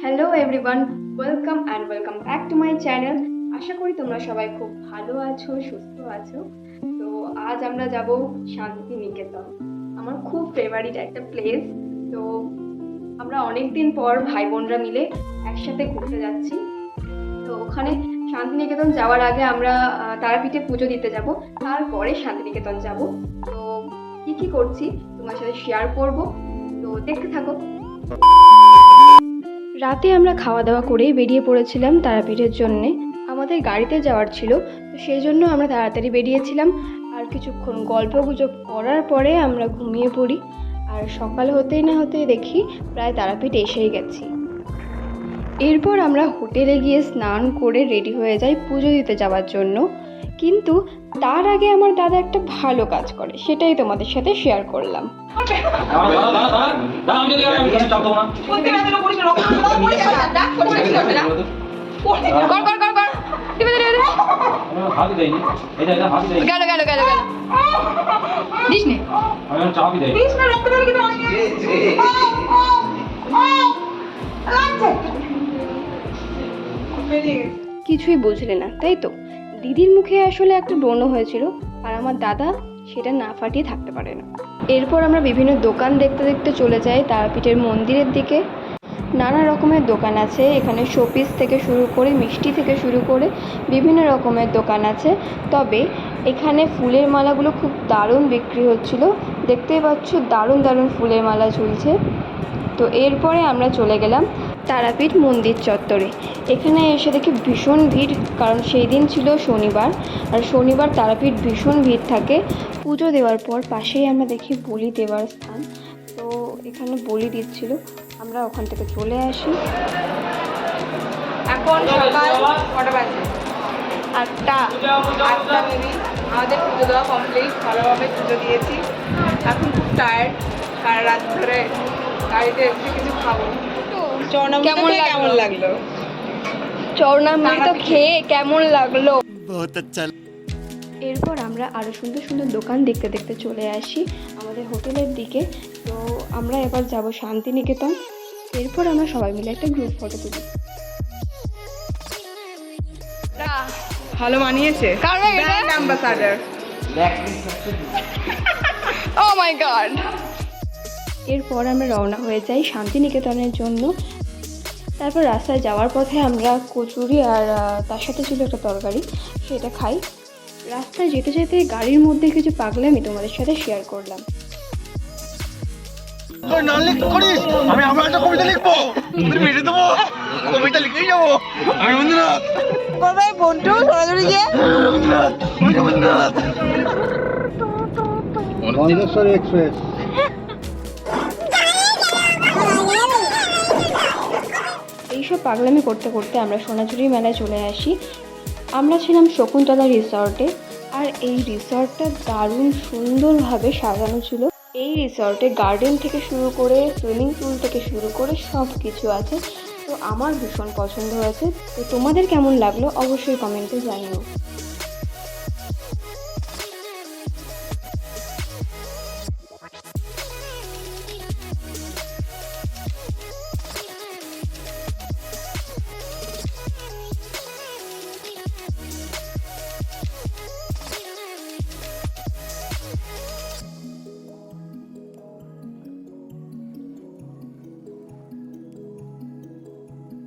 Hello everyone, welcome and welcome back to my channel. আশা করি তোমরা সবাই খুব ভালো আছো, সুস্থ আছো। তো আজ আমরা যাব শান্তিনিকেতন, আমার খুব ফেভারিট একটা প্লেস। তো আমরা অনেক দিন পর ভাই বোনরা মিলে একসাথে ঘুরতে যাচ্ছি। তো ওখানে শান্তিনিকেতন যাওয়ার আগে আমরা তারাপীঠে পুজো দিতে যাব, তারপরে শান্তিনিকেতন যাব। তো কী কী করছি তোমার সাথে শেয়ার করব, তো দেখতে থাকো। রাতে আমরা খাওয়া দাওয়া করেই বেরিয়ে পড়েছিলাম তারাপীঠের জন্যে। আমাদের গাড়িতে যাওয়ার ছিল, তো সেই জন্য আমরা তাড়াতাড়ি বেরিয়েছিলাম। আর কিছুক্ষণ গল্প গুজব করার পরে আমরা ঘুমিয়ে পড়ি। আর সকাল হতেই না হতেই দেখি প্রায় তারাপীঠ এসেই গেছি। এরপর আমরা হোটেলে গিয়ে স্নান করে রেডি হয়ে যাই পুজো দিতে যাওয়ার জন্য। কিন্তু তার আগে আমার দাদা একটা ভালো কাজ করে, সেটাই তোমাদের সাথে শেয়ার করলাম। কিছুই বুঝলে না তাই তো? দিদির মুখে আসলে একটা ব্রণ হয়েছিল, আর আমার দাদা সেটা না ফাটিয়ে থাকতে পারে না। এরপর আমরা বিভিন্ন দোকান দেখতে দেখতে চলে যাই তারাপীঠের মন্দিরের দিকে। নানা রকমের দোকান আছে এখানে, শোপিস থেকে শুরু করে মিষ্টি থেকে শুরু করে বিভিন্ন রকমের দোকান আছে। তবে এখানে ফুলের মালাগুলো খুব দারুণ বিক্রি হচ্ছিল, দেখতেই পাচ্ছ দারুণ দারুণ ফুলের মালা ঝুলছে। তো এরপরে আমরা চলে গেলাম তারাপীঠ মন্দির চত্বরে। এখানে এসে দেখি ভীষণ ভিড়, কারণ সেই দিন ছিল শনিবার, আর শনিবার তারাপীঠ ভীষণ ভিড় থাকে। পুজো দেওয়ার পর পাশেই আমরা দেখি বলি দেওয়ার স্থান, তো এখানে বলি দিচ্ছিল, আমরা ওখান থেকে চলে আসি। এখন সকাল কটা বাজে? 8টা মেবি। আমাদের পুজো দেওয়া কমপ্লিট, ভালোভাবে পুজো দিয়েছি। এখন খুব টায়ার্ড, সারা রাত ধরে গাড়িতে এসে কিছু খাবো। কেমন লাগলো? চরনামৃত তো খেয়ে কেমন লাগলো? এরপর আমরা আরও সুন্দর সুন্দর দোকান দেখতে দেখতে চলে আসি আমাদের হোটেলের দিকে। তো আমরা এবার যাব শান্তিনিকেতন। এরপর আমরা সবাই মিলে একটা গ্রুপ ফটো তুলি। ভালো মানিয়েছে, ব্র্যান্ড অ্যাম্বাসাডার। ও মাই গড। এরপর আমরা রওনা হয়ে যাই শান্তিনিকেতনের জন্য। তারপর রাস্তায় যাওয়ার পথে আমরা কচুরি আর তার সাথে ছিল একটা তরকারি, সেটা খাই। রাস্তায় যেতে যেতে গাড়ির মধ্যে কিছু পাগলামি তোমাদের সাথে শেয়ার করলাম। এইসব পাগলামি করতে করতে আমরা সোনাঝুরি মেলায় চলে আসি। আমরা ছিলাম শকুন্তলা রিসর্টে, আর এই রিসর্টটা দারুণ সুন্দরভাবে সাজানো ছিল। এই রিসর্টে গার্ডেন থেকে শুরু করে সুইমিং পুল থেকে শুরু করে সব কিছু আছে। তো আমার ভীষণ পছন্দ হয়েছে। তো তোমাদের কেমন লাগলো অবশ্যই কমেন্টে জানিও।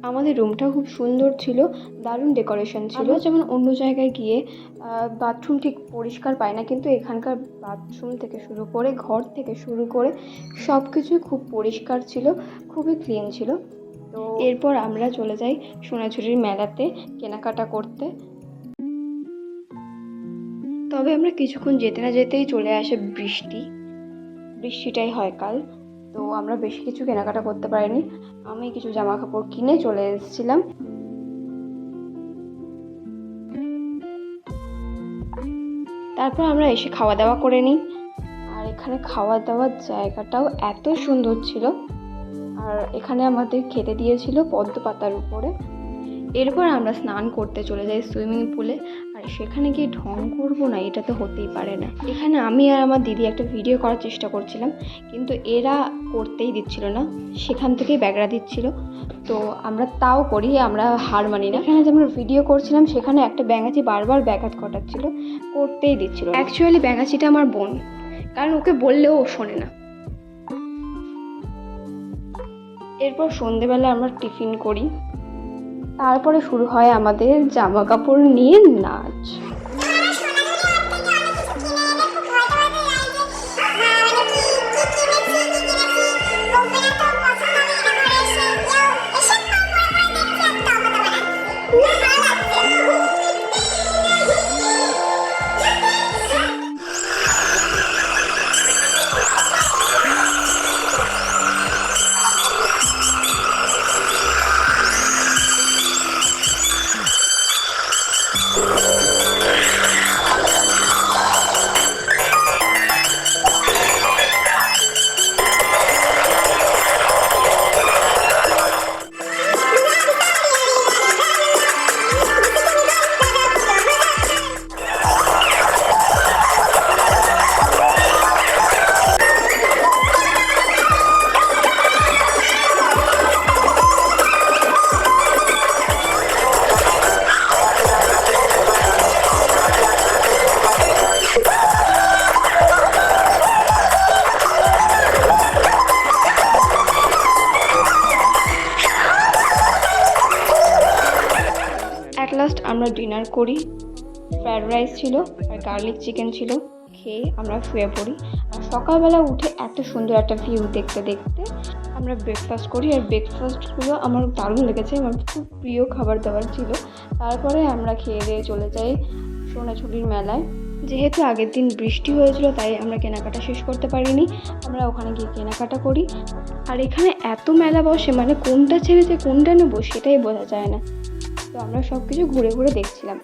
আমাদের রুমটা খুব সুন্দর ছিল, দারুণ ডেকোরেশন ছিল। যেমন অন্য জায়গায় গিয়ে বাথরুম ঠিক পরিষ্কার পাই না, কিন্তু এখানকার বাথরুম থেকে শুরু করে ঘর থেকে শুরু করে সব কিছুই খুব পরিষ্কার ছিল, খুবই ক্লিন ছিল। তো এরপর আমরা চলে যাই সোনাঝুরির মেলাতে কেনাকাটা করতে। তবে আমরা কিছুক্ষণ যেতে না যেতেই চলে আসে বৃষ্টিটাই হয় কাল। তো আমরা বেশি কিছু কেনাকাটা করতে পারিনি, আমি কিছু জামা কাপড় কিনে চলে এসেছিলাম। তারপর আমরা এসে খাওয়া দাওয়া করে নিই। আর এখানে খাওয়া দাওয়ার জায়গাটাও এত সুন্দর ছিল, আর এখানে আমাদের খেতে দিয়েছিল পদ্ম পাতার উপরে। এরপর আমরা স্নান করতে চলে যাই সুইমিং পুলে, আর সেখানে গিয়ে ঢং করবো না এটা তো হতেই পারে না। এখানে আমি আর আমার দিদি একটা ভিডিও করার চেষ্টা করছিলাম, কিন্তু এরা করতেই দিচ্ছিল না, সেখান থেকেই ব্যাগরা দিচ্ছিল। তো আমরা তাও করি, আমরা হার মানি না। এখানে যে আমরা ভিডিও করছিলাম সেখানে একটা ব্যাঙাচি বারবার ব্যাঘাত ঘটাচ্ছিল, করতেই দিচ্ছিল। অ্যাকচুয়ালি ব্যাঙাচিটা আমার বোন, কারণ ওকে বললেও ও শোনে না। এরপর সন্ধেবেলা আমরা টিফিন করি, তারপরে শুরু হয় আমাদের জামা কাপড় নিয়ে নাচ। অ্যাট লাস্ট আমরা ডিনার করি। ফ্রায়েড রাইস ছিল আর গার্লিক চিকেন ছিল। খেয়ে আমরা শুয়ে পড়ি। আর সকালবেলা উঠে এত সুন্দর একটা ভিউ দেখতে দেখতে আমরা ব্রেকফাস্ট করি। আর ব্রেকফাস্টগুলো আমার দারুণ লেগেছে, আমার খুব প্রিয় খাবার দাবার ছিল। তারপরে আমরা খেয়ে দিয়ে চলে যাই সোনাঝুরির মেলায়। যেহেতু আগের দিন বৃষ্টি হয়েছিল তাই আমরা কেনাকাটা শেষ করতে পারিনি, আমরা ওখানে গিয়ে কেনাকাটা করি। আর এখানে এত মেলা বসে, মানে কোনটা ছেড়ে যে কোনটা নেবো সেটাই বোঝা যায় না। তো আমরা সব কিছু ঘুরে ঘুরে দেখছিলাম।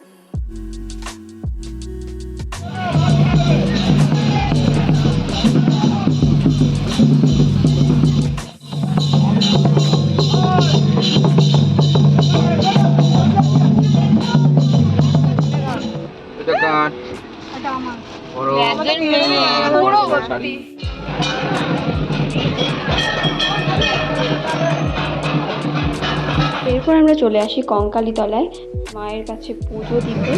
এরপর আমরা চলে আসি কঙ্কালী তলায় মায়ের কাছে পুজো দিতে।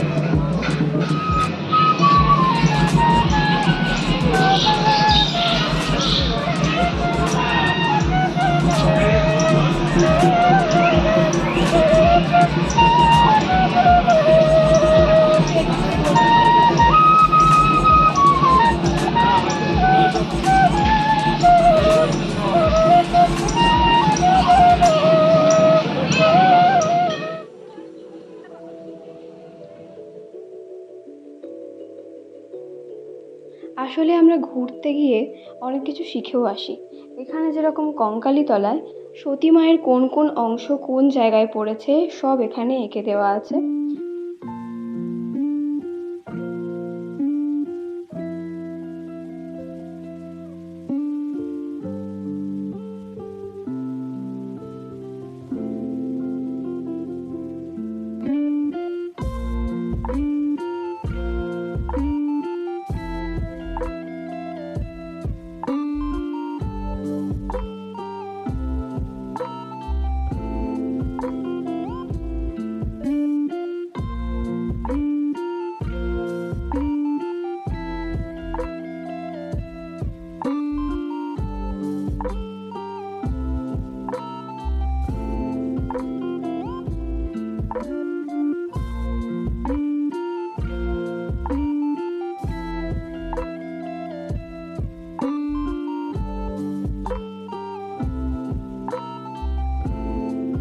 আসলে আমরা ঘুরতে গিয়ে অনেক কিছু শিখেও আসি। এখানে যেরকম কঙ্কালী তলায় সতী মায়ের কোন কোন অংশ কোন জায়গায় পড়েছে সব এখানে এঁকে দেওয়া আছে।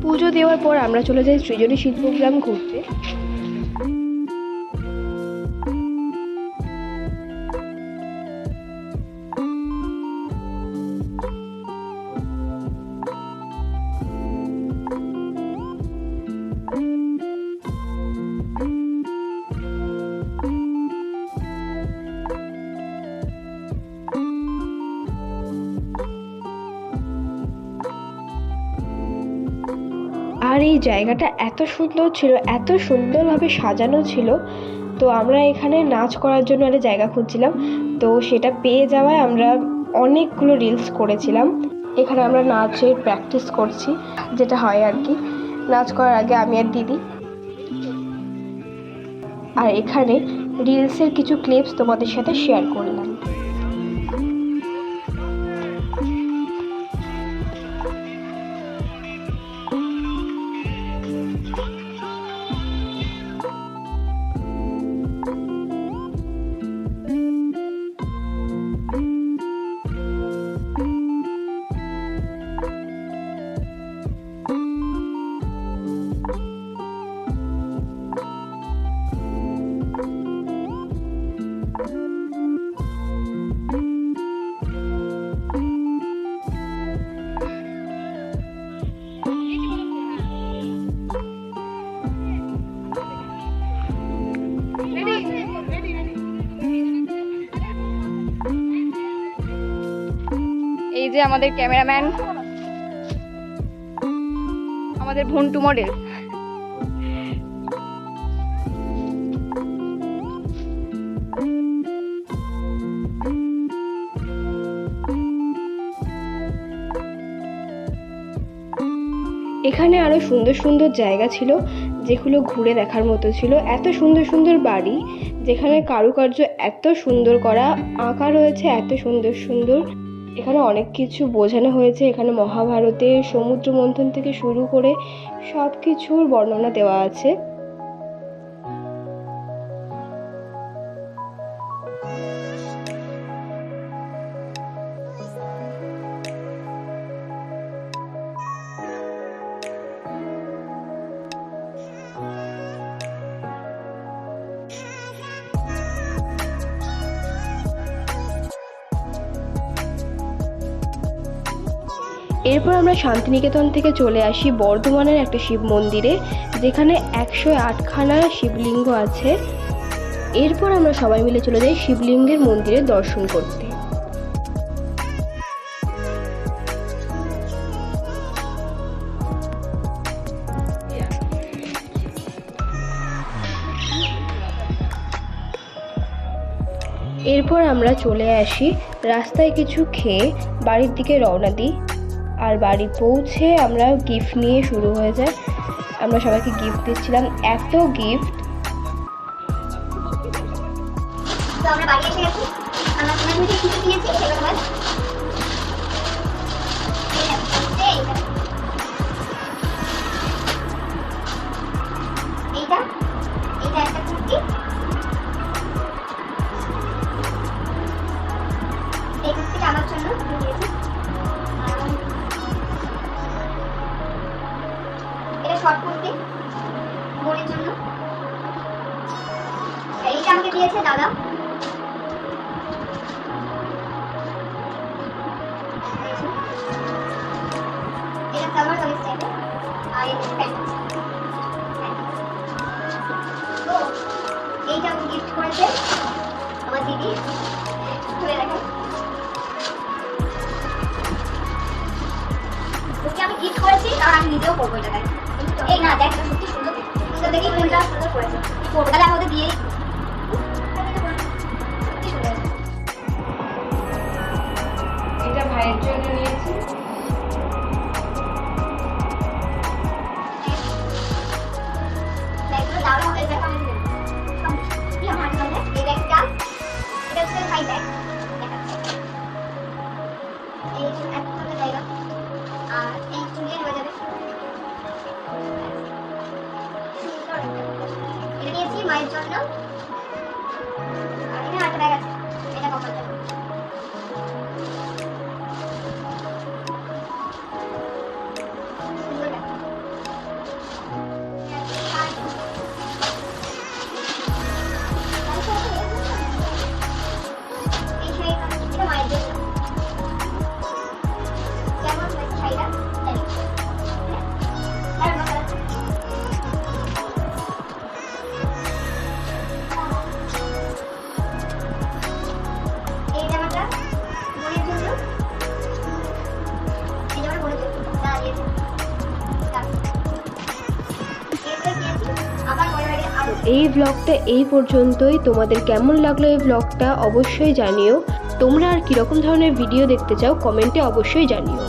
পুজো দেওয়ার পর আমরা চলে যাই সৃজনী শিল্পগ্রাম ঘুরতে। আর এই জায়গাটা এত সুন্দর ছিল, এত সুন্দরভাবে সাজানো ছিল। তো আমরা এখানে নাচ করার জন্য একটা জায়গা খুঁজছিলাম, তো সেটা পেয়ে যাওয়ায় আমরা অনেকগুলো রিলস করেছিলাম। এখানে আমরা নাচের প্র্যাকটিস করছি, যেটা হয় আর কি। নাচ করার আগে আমি আর দিদি। আর এখানে রিলসের কিছু ক্লিপস তোমাদের সাথে শেয়ার করলাম। এই যে আমাদের ক্যামেরাম্যান, আমাদের ভন্টু মডেল। এখানে আরো সুন্দর সুন্দর জায়গা ছিল, যেগুলো ঘুরে দেখার মতো ছিল। এত সুন্দর সুন্দর বাড়ি, যেখানে কারুকার্য এত সুন্দর করা, আঁকা রয়েছে এত সুন্দর সুন্দর। এখানে অনেক কিছু বোঝানো হয়েছে। এখানে মহাভারতের সমুদ্র মন্থন থেকে শুরু করে সব কিছুর বর্ণনা দেওয়া আছে। এরপর আমরা শান্তিনিকেতন থেকে চলে আসি বর্ধমানের একটা শিব মন্দিরে, যেখানে 108খানা শিবলিঙ্গ আছে। এরপর আমরা সবাই মিলে চলে যাই শিবলিঙ্গের মন্দিরে দর্শন করতে। এরপর আমরা চলে আসি, রাস্তায় কিছু খেয়ে বাড়ির দিকে রওনা দিই। আর বাড়ি পৌঁছে আমরা গিফট নিয়ে শুরু হয়ে যায়। আমরা সবাইকে গিফট দিচ্ছিলাম, এত গিফট। তো আমরা বাড়ি এসে গেছি। আমরা তোমার মধ্যে কিছু কিনেছি, সেগুলো তোমার এইটা এইটা একটা কুর্তি, এই কুর্তিটা আমার জন্য দিয়েছি। এটা শর্ট কুর্তি বোনের জন্য। এইটা আমাকে দিয়েছে দাদা। এটা সালোয়ার কামিজ টাইপের, আর এটা প্যান্ট। তো এইটা আমাকে গিফট করেছে আমার দিদি। খুলে দেখেন, ওকে আমি গিফট করেছি, আর আমি নিজেও করবো এটা। দেখ এই না, দেখ এটা সত্যি সুন্দর, সুন্দর দেখি কোনটা সুন্দর করেছে। তাহলে আমাদের দিয়ে এটা ভাইয়ের জন্য নিয়েছি। ব্যাগগুলো দাও, এই ব্যাগটা আমি নেব। কি আমার জন্য এই ব্যাগটা, এটা হচ্ছে ভাই ব্যাগ। এই একটা জায়গা, আর এই চুড়িয়ে হয়ে যাবে। এটা নিয়েছি মায়ের জন্য। আর এখানে একটা ব্যাগ আছে, এটা কপাল যাবে। সুন্দর ব্যাগ। এই শাড়িটা, এটা মায়ের জন্য। কেমন হয়েছে শাড়িটা? এই জামাটা বোনের জন্য। এই জামাটা বোনের জন্য দাঁড়িয়েছে। আবার পরের বাড়ি আরো। এই ব্লগটা এই পর্যন্তই। তোমাদের কেমন লাগলো এই ব্লগটা অবশ্যই জানিও। তোমরা আর কীরকম ধরনের ভিডিও দেখতে চাও কমেন্টে অবশ্যই জানিও।